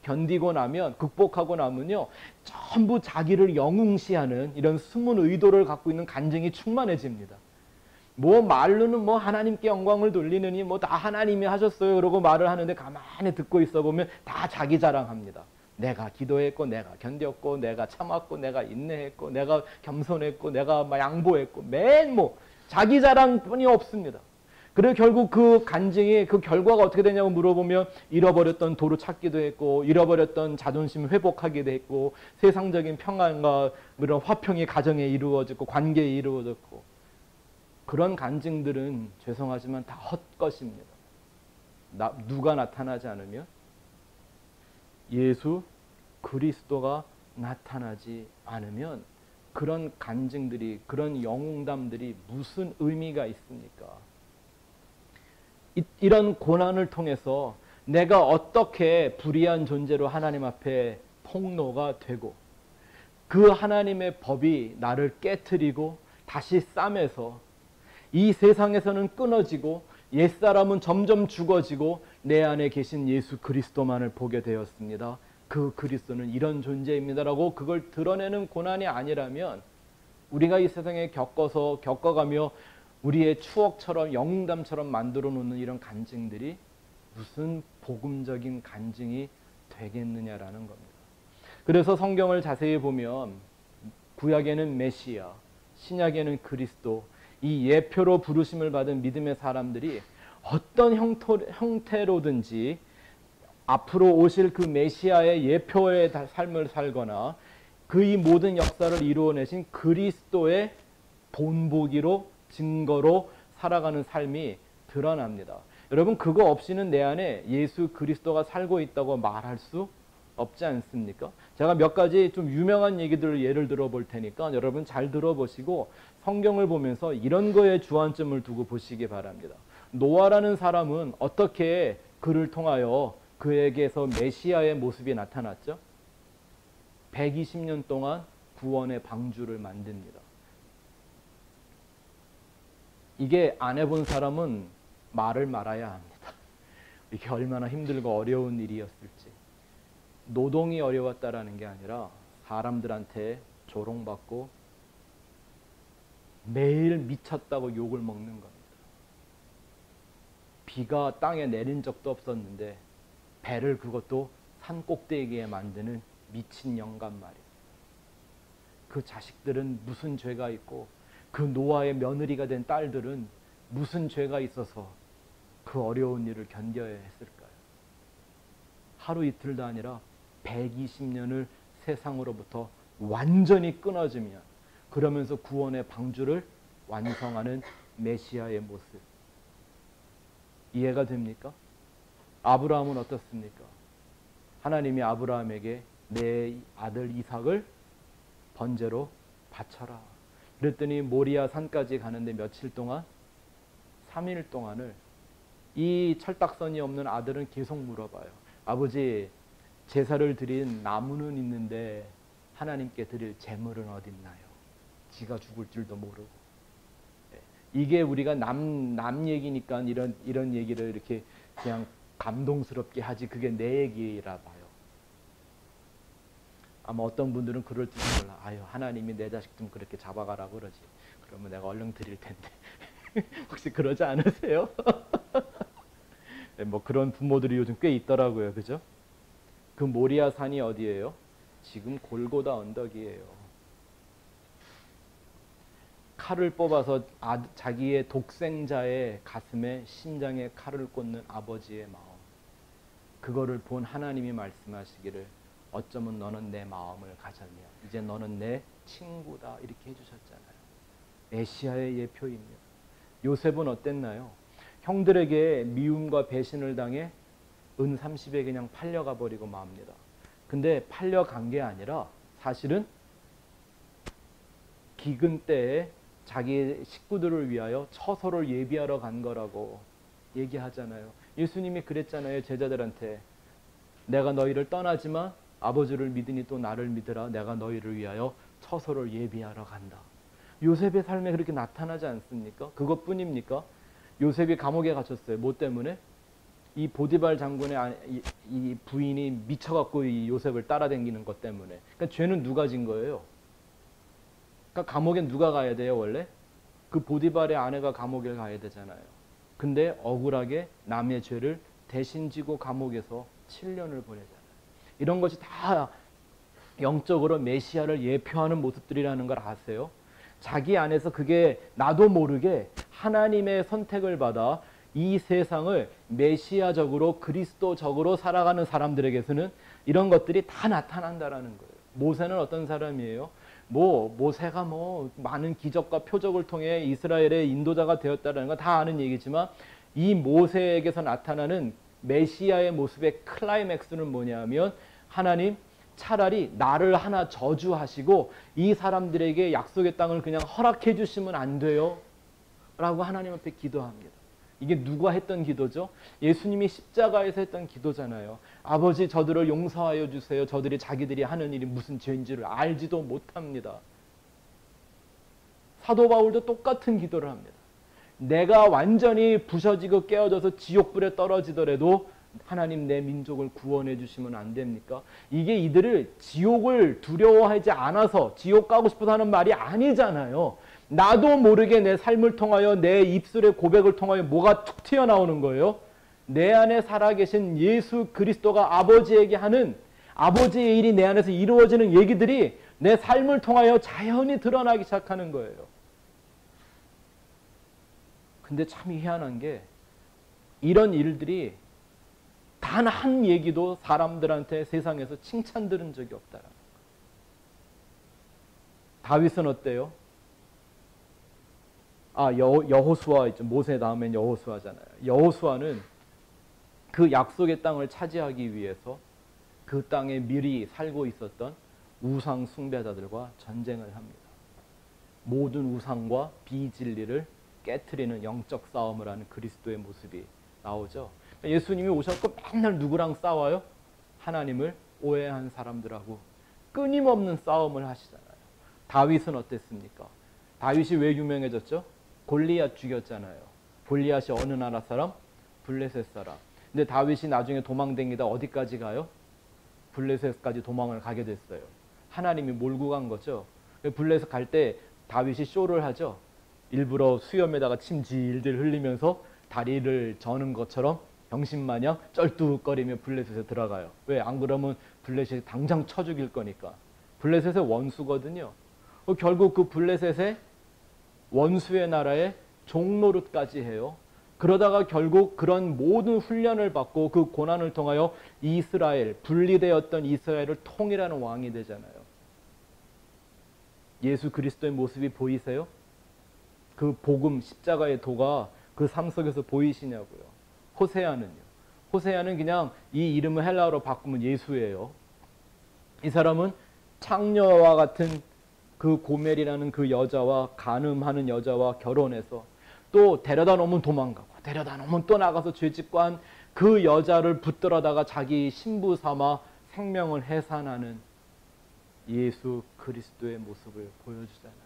견디고 나면 극복하고 나면요 전부 자기를 영웅시하는 이런 숨은 의도를 갖고 있는 간증이 충만해집니다. 뭐 말로는 뭐 하나님께 영광을 돌리느니 뭐 다 하나님이 하셨어요 그러고 말을 하는데 가만히 듣고 있어 보면 다 자기 자랑합니다. 내가 기도했고 내가 견뎠고 내가 참았고 내가 인내했고 내가 겸손했고 내가 막 양보했고 맨 뭐 자기 자랑뿐이 없습니다. 그리고 결국 그 간증이 그 결과가 어떻게 되냐고 물어보면 잃어버렸던 도로 찾기도 했고 잃어버렸던 자존심 회복하기도 했고 세상적인 평안과 그런 화평이 가정에 이루어졌고 관계에 이루어졌고 그런 간증들은 죄송하지만 다 헛것입니다. 누가 나타나지 않으면 예수 그리스도가 나타나지 않으면 그런 간증들이 그런 영웅담들이 무슨 의미가 있습니까? 이런 고난을 통해서 내가 어떻게 불의한 존재로 하나님 앞에 폭로가 되고 그 하나님의 법이 나를 깨트리고 다시 싸매서 이 세상에서는 끊어지고 옛사람은 점점 죽어지고 내 안에 계신 예수 그리스도만을 보게 되었습니다. 그 그리스도는 이런 존재입니다라고 그걸 드러내는 고난이 아니라면 우리가 이 세상에 겪어가며 우리의 추억처럼 영웅담처럼 만들어 놓는 이런 간증들이 무슨 복음적인 간증이 되겠느냐라는 겁니다. 그래서 성경을 자세히 보면 구약에는 메시아, 신약에는 그리스도, 이 예표로 부르심을 받은 믿음의 사람들이 어떤 형태로든지 앞으로 오실 그 메시아의 예표의 삶을 살거나 그 이 모든 역사를 이루어내신 그리스도의 본보기로 증거로 살아가는 삶이 드러납니다. 여러분 그거 없이는 내 안에 예수 그리스도가 살고 있다고 말할 수 없지 않습니까? 제가 몇 가지 좀 유명한 얘기들을 예를 들어 볼 테니까 여러분 잘 들어보시고 성경을 보면서 이런 거에 주안점을 두고 보시기 바랍니다. 노아라는 사람은 어떻게 그를 통하여 그에게서 메시아의 모습이 나타났죠? 120년 동안 구원의 방주를 만듭니다. 이게 안 해본 사람은 말을 말아야 합니다. 이게 얼마나 힘들고 어려운 일이었을지. 노동이 어려웠다라는 게 아니라 사람들한테 조롱받고 매일 미쳤다고 욕을 먹는 겁니다. 비가 땅에 내린 적도 없었는데 배를 그것도 산 꼭대기에 만드는 미친 영감 말이에요. 그 자식들은 무슨 죄가 있고 그 노아의 며느리가 된 딸들은 무슨 죄가 있어서 그 어려운 일을 견뎌야 했을까요? 하루 이틀도 아니라 120년을 세상으로부터 완전히 끊어지면 그러면서 구원의 방주를 완성하는 메시아의 모습. 이해가 됩니까? 아브라함은 어떻습니까? 하나님이 아브라함에게 내 아들 이삭을 번제로 바쳐라. 그랬더니 모리아 산까지 가는데 며칠 동안 3일 동안을 이 철딱선이 없는 아들은 계속 물어봐요. 아버지 제사를 드린 나무는 있는데 하나님께 드릴 제물은 어딨나요? 지가 죽을 줄도 모르고. 이게 우리가 남 얘기니까 이런 얘기를 이렇게 그냥 감동스럽게 하지 그게 내 얘기라 봐요. 아마 어떤 분들은 그럴 줄 몰라. 아유 하나님이 내 자식 좀 그렇게 잡아가라 그러지. 그러면 내가 얼른 드릴 텐데. 혹시 그러지 않으세요? 네, 뭐 그런 부모들이 요즘 꽤 있더라고요. 그죠? 그 모리아 산이 어디예요? 지금 골고다 언덕이에요. 칼을 뽑아서 자기의 독생자의 가슴에 심장에 칼을 꽂는 아버지의 마음. 그거를 본 하나님이 말씀하시기를 어쩌면 너는 내 마음을 가졌냐. 이제 너는 내 친구다. 이렇게 해주셨잖아요. 메시아의 예표입니다. 요셉은 어땠나요? 형들에게 미움과 배신을 당해 은 30에 그냥 팔려가 버리고 맙니다. 근데 팔려간 게 아니라 사실은 기근 때에 자기 식구들을 위하여 처소를 예비하러 간 거라고 얘기하잖아요. 예수님이 그랬잖아요. 제자들한테 내가 너희를 떠나지만 아버지를 믿으니 또 나를 믿으라. 내가 너희를 위하여 처소를 예비하러 간다. 요셉의 삶에 그렇게 나타나지 않습니까? 그것뿐입니까? 요셉이 감옥에 갇혔어요. 뭐 때문에? 이 보디발 장군의 이 부인이 미쳐갖고 이 요셉을 따라다니는 것 때문에. 그러니까 죄는 누가 진 거예요? 그러니까 감옥에 누가 가야 돼요 원래? 그 보디발의 아내가 감옥에 가야 되잖아요. 근데 억울하게 남의 죄를 대신 지고 감옥에서 7년을 보내잖아요. 이런 것이 다 영적으로 메시아를 예표하는 모습들이라는 걸 아세요? 자기 안에서 그게 나도 모르게 하나님의 선택을 받아 이 세상을 메시아적으로 그리스도적으로 살아가는 사람들에게서는 이런 것들이 다 나타난다라는 거예요. 모세는 어떤 사람이에요? 모세가 많은 기적과 표적을 통해 이스라엘의 인도자가 되었다는 건 다 아는 얘기지만 이 모세에게서 나타나는 메시아의 모습의 클라이맥스는 뭐냐면 하나님 차라리 나를 하나 저주하시고 이 사람들에게 약속의 땅을 그냥 허락해 주시면 안 돼요? 라고 하나님 앞에 기도합니다. 이게 누가 했던 기도죠? 예수님이 십자가에서 했던 기도잖아요. 아버지 저들을 용서하여 주세요. 저들이 자기들이 하는 일이 무슨 죄인지를 알지도 못합니다. 사도 바울도 똑같은 기도를 합니다. 내가 완전히 부서지고 깨어져서 지옥불에 떨어지더라도 하나님 내 민족을 구원해 주시면 안 됩니까? 이게 이들을 지옥을 두려워하지 않아서 지옥 가고 싶어서 하는 말이 아니잖아요. 나도 모르게 내 삶을 통하여 내 입술의 고백을 통하여 뭐가 툭 튀어나오는 거예요. 내 안에 살아계신 예수 그리스도가 아버지에게 하는 아버지의 일이 내 안에서 이루어지는 얘기들이 내 삶을 통하여 자연히 드러나기 시작하는 거예요. 근데 참 희한한 게 이런 일들이 단 한 얘기도 사람들한테 세상에서 칭찬 들은 적이 없다라는 거예요. 다윗은 어때요? 여호수아 있죠. 모세 다음엔 여호수아잖아요. 여호수아는 그 약속의 땅을 차지하기 위해서 그 땅에 미리 살고 있었던 우상 숭배자들과 전쟁을 합니다. 모든 우상과 비진리를 깨트리는 영적 싸움을 하는 그리스도의 모습이 나오죠. 예수님이 오셨고 맨날 누구랑 싸워요? 하나님을 오해한 사람들하고 끊임없는 싸움을 하시잖아요. 다윗은 어땠습니까? 다윗이 왜 유명해졌죠? 골리앗 죽였잖아요. 골리앗이 어느 나라 사람? 블레셋 사람. 근데 다윗이 나중에 도망다니다 어디까지 가요? 블레셋까지 도망을 가게 됐어요. 하나님이 몰고 간 거죠. 블레셋 갈 때 다윗이 쇼를 하죠. 일부러 수염에다가 침 질질 흘리면서 다리를 저는 것처럼 병신마냥 쩔뚝거리며 블레셋에 들어가요. 왜? 안 그러면 블레셋이 당장 쳐 죽일 거니까. 블레셋의 원수거든요. 결국 그 블레셋의 원수의 나라에 종노릇까지 해요. 그러다가 결국 그런 모든 훈련을 받고 그 고난을 통하여 이스라엘, 분리되었던 이스라엘을 통일하는 왕이 되잖아요. 예수 그리스도의 모습이 보이세요? 그 복음, 십자가의 도가 그 삶 속에서 보이시냐고요. 호세아는 그냥 이 이름을 헬라어로 바꾸면 예수예요. 이 사람은 창녀와 같은 그 고멜이라는 그 여자와 간음하는 여자와 결혼해서 또 데려다 놓으면 도망가고 데려다 놓으면 또 나가서 죄짓고 한 그 여자를 붙들어다가 자기 신부 삼아 생명을 해산하는 예수 그리스도의 모습을 보여주잖아요.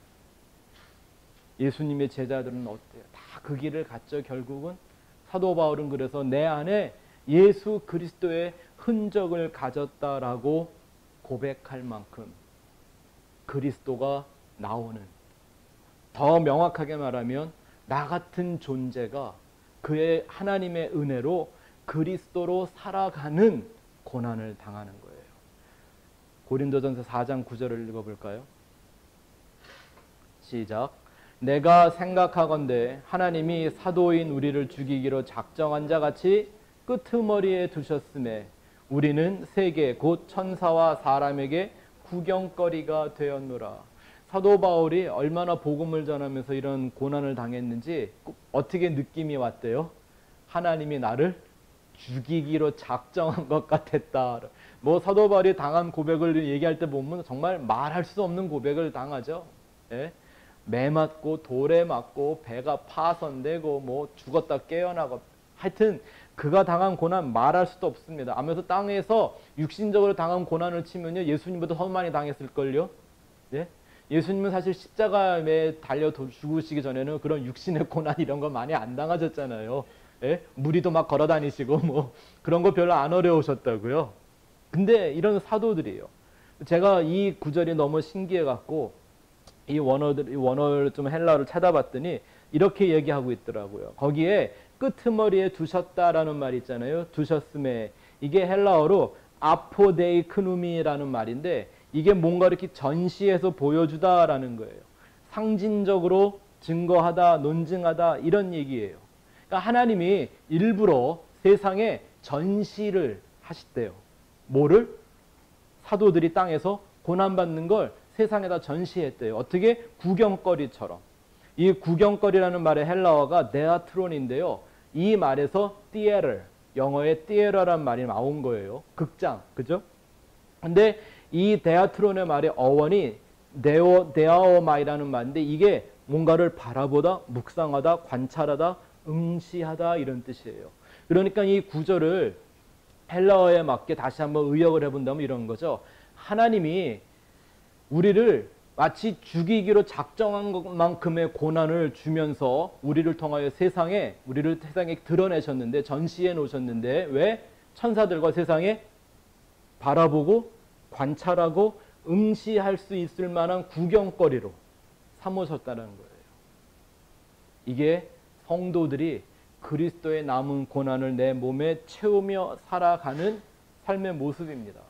예수님의 제자들은 어때요? 다 그 길을 갔죠. 결국은 사도 바울은 그래서 내 안에 예수 그리스도의 흔적을 가졌다라고 고백할 만큼 그리스도가 나오는, 더 명확하게 말하면 나 같은 존재가 그의 하나님의 은혜로 그리스도로 살아가는 고난을 당하는 거예요. 고린도전서 4장 9절을 읽어볼까요? 시작. 내가 생각하건대 하나님이 사도인 우리를 죽이기로 작정한 자 같이 끄트머리에 두셨음에 우리는 세계 곧 천사와 사람에게 구경거리가 되었노라. 사도 바울이 얼마나 복음을 전하면서 이런 고난을 당했는지 어떻게 느낌이 왔대요? 하나님이 나를 죽이기로 작정한 것 같았다. 사도 바울이 당한 고백을 얘기할 때 보면 정말 말할 수 없는 고백을 당하죠. 예? 매 맞고 돌에 맞고 배가 파손되고 죽었다 깨어나고 하여튼 그가 당한 고난 말할 수도 없습니다. 하면서 땅에서 육신적으로 당한 고난을 치면요 예수님보다 더 많이 당했을걸요. 예? 예수님은 사실 십자가에 달려 죽으시기 전에는 그런 육신의 고난 이런 거 많이 안 당하셨잖아요. 예? 무리도 막 걸어 다니시고 그런 거 별로 안 어려우셨다고요. 근데 이런 사도들이에요. 제가 이 구절이 너무 신기해 갖고 이 원어를 좀 헬라어를 찾아봤더니 이렇게 얘기하고 있더라고요. 거기에 끄트머리에 두셨다라는 말이 있잖아요. 두셨음에 이게 헬라어로 아포데이크누미라는 말인데 이게 뭔가 이렇게 전시해서 보여주다라는 거예요. 상징적으로 증거하다, 논증하다 이런 얘기예요. 그러니까 하나님이 일부러 세상에 전시를 하셨대요. 뭐를? 사도들이 땅에서 고난받는 걸 세상에다 전시했대요. 어떻게? 구경거리처럼. 이 구경거리라는 말의 헬라어가 데아트론인데요. 이 말에서 theater, 영어의 theater란 말이 나온 거예요. 극장, 그죠? 근데 이 데아트론의 말의 어원이 데아오마이라는 말인데 이게 뭔가를 바라보다, 묵상하다, 관찰하다, 응시하다 이런 뜻이에요. 그러니까 이 구절을 헬라어에 맞게 다시 한번 의역을 해본다면 이런 거죠. 하나님이 우리를 마치 죽이기로 작정한 것만큼의 고난을 주면서 우리를 통하여 우리를 세상에 드러내셨는데, 전시해 놓으셨는데, 왜? 천사들과 세상에 바라보고 관찰하고 응시할 수 있을 만한 구경거리로 삼으셨다는 거예요. 이게 성도들이 그리스도의 남은 고난을 내 몸에 채우며 살아가는 삶의 모습입니다.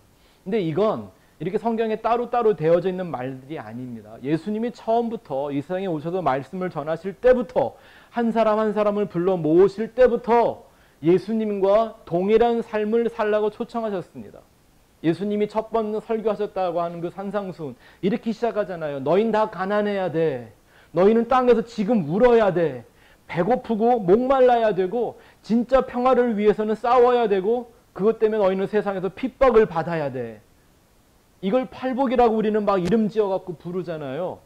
근데 이건 이렇게 성경에 따로따로 되어져 있는 말들이 아닙니다. 예수님이 처음부터 이 세상에 오셔서 말씀을 전하실 때부터 한 사람 한 사람을 불러 모으실 때부터 예수님과 동일한 삶을 살라고 초청하셨습니다. 예수님이 첫 번 설교하셨다고 하는 그 산상수훈 이렇게 시작하잖아요. 너희는 다 가난해야 돼. 너희는 땅에서 지금 울어야 돼. 배고프고 목말라야 되고 진짜 평화를 위해서는 싸워야 되고 그것 때문에 너희는 세상에서 핍박을 받아야 돼. 이걸 팔복이라고 우리는 막 이름 지어갖고 부르잖아요.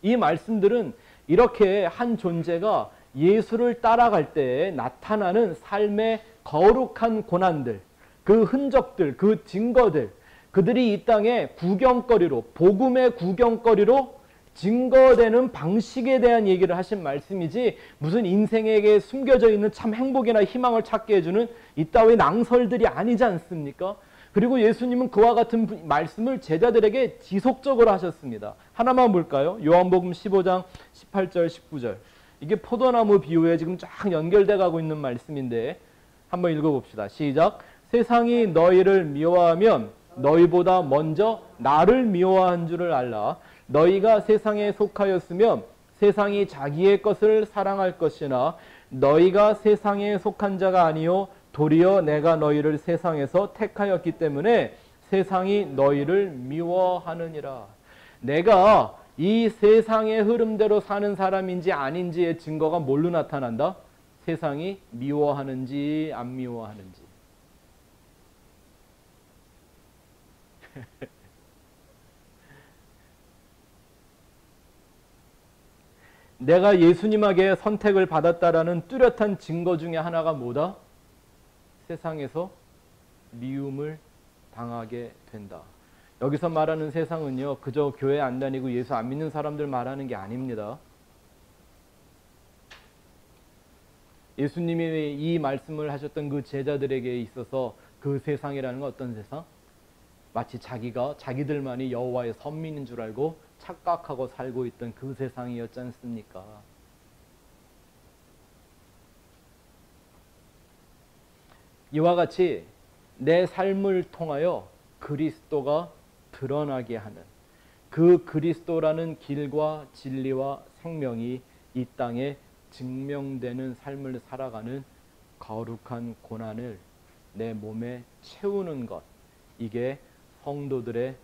이 말씀들은 이렇게 한 존재가 예수를 따라갈 때 나타나는 삶의 거룩한 고난들, 그 흔적들, 그 증거들, 그들이 이 땅에 구경거리로, 복음의 구경거리로 증거되는 방식에 대한 얘기를 하신 말씀이지 무슨 인생에게 숨겨져 있는 참 행복이나 희망을 찾게 해주는 이따위 낭설들이 아니지 않습니까? 그리고 예수님은 그와 같은 말씀을 제자들에게 지속적으로 하셨습니다. 하나만 볼까요? 요한복음 15장 18절 19절. 이게 포도나무 비유에 지금 쫙 연결돼 가고 있는 말씀인데 한번 읽어봅시다. 시작. 세상이 너희를 미워하면 너희보다 먼저 나를 미워한 줄을 알라. 너희가 세상에 속하였으면 세상이 자기의 것을 사랑할 것이나 너희가 세상에 속한 자가 아니요 도리어 내가 너희를 세상에서 택하였기 때문에 세상이 너희를 미워하느니라. 내가 이 세상의 흐름대로 사는 사람인지 아닌지의 증거가 뭘로 나타난다? 세상이 미워하는지 안 미워하는지. 내가 예수님에게 선택을 받았다라는 뚜렷한 증거 중에 하나가 뭐다? 세상에서 미움을 당하게 된다. 여기서 말하는 세상은요, 그저 교회 안 다니고 예수 안 믿는 사람들 말하는 게 아닙니다. 예수님이 이 말씀을 하셨던 그 제자들에게 있어서 그 세상이라는 건 어떤 세상? 마치 자기들만이 여호와의 선민인 줄 알고 착각하고 살고 있던 그 세상이었지 않습니까? 이와 같이 내 삶을 통하여 그리스도가 드러나게 하는 그 그리스도라는 길과 진리와 생명이 이 땅에 증명되는 삶을 살아가는 거룩한 고난을 내 몸에 채우는 것, 이게 성도들의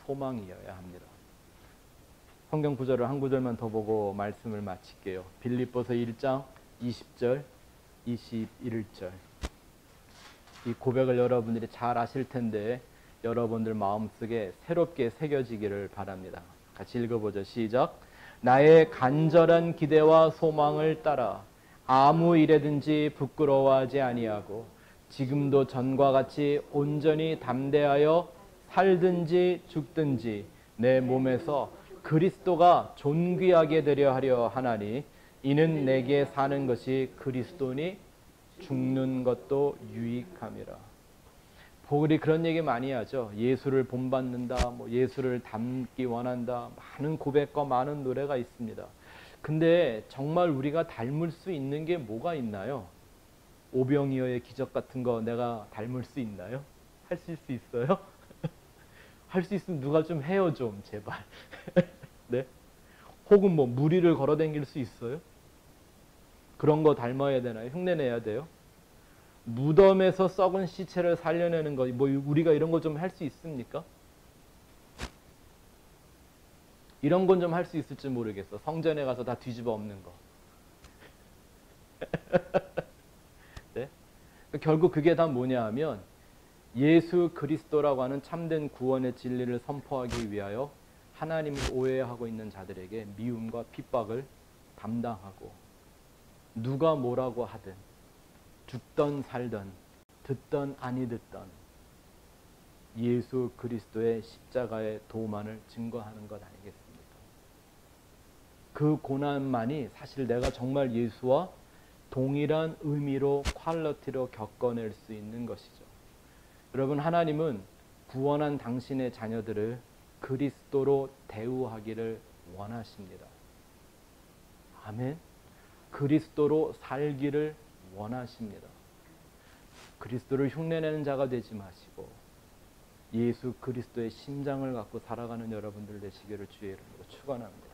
소망이어야 합니다. 성경 구절을 한 구절만 더 보고 말씀을 마칠게요. 빌립보서 1장 20절 21절. 이 고백을 여러분들이 잘 아실 텐데 여러분들 마음속에 새롭게 새겨지기를 바랍니다. 같이 읽어보죠. 시작. 나의 간절한 기대와 소망을 따라 아무 일에든지 부끄러워하지 아니하고 지금도 전과 같이 온전히 담대하여 살든지 죽든지 내 몸에서 그리스도가 존귀하게 되려 하려 하나니 이는 내게 사는 것이 그리스도니 죽는 것도 유익함이라. 보글이 그런 얘기 많이 하죠. 예수를 본받는다, 예수를 닮기 원한다, 많은 고백과 많은 노래가 있습니다. 근데 정말 우리가 닮을 수 있는 게 뭐가 있나요? 오병이어의 기적 같은 거 내가 닮을 수 있나요? 하실 수 있어요? 할 수 있으면 누가 좀 해요 좀 제발. 네? 혹은 뭐 무리를 걸어 다닐 수 있어요? 그런 거 닮아야 되나요? 흉내내야 돼요? 무덤에서 썩은 시체를 살려내는 거, 뭐 우리가 이런 거 좀 할 수 있습니까? 이런 건 좀 할 수 있을지 모르겠어. 성전에 가서 다 뒤집어 엎는 거. 네? 결국 그게 다 뭐냐 하면 예수 그리스도라고 하는 참된 구원의 진리를 선포하기 위하여 하나님을 오해하고 있는 자들에게 미움과 핍박을 담당하고, 누가 뭐라고 하든 죽던 살던 듣던 아니 듣던 예수 그리스도의 십자가의 도만을 증거하는 것 아니겠습니까? 그 고난만이 사실 내가 정말 예수와 동일한 의미로 퀄리티로 겪어낼 수 있는 것이죠. 여러분, 하나님은 구원한 당신의 자녀들을 그리스도로 대우하기를 원하십니다. 아멘. 그리스도로 살기를 원하십니다. 그리스도를 흉내내는 자가 되지 마시고 예수 그리스도의 심장을 갖고 살아가는 여러분들 되시기를 주의 이름으로 축원합니다.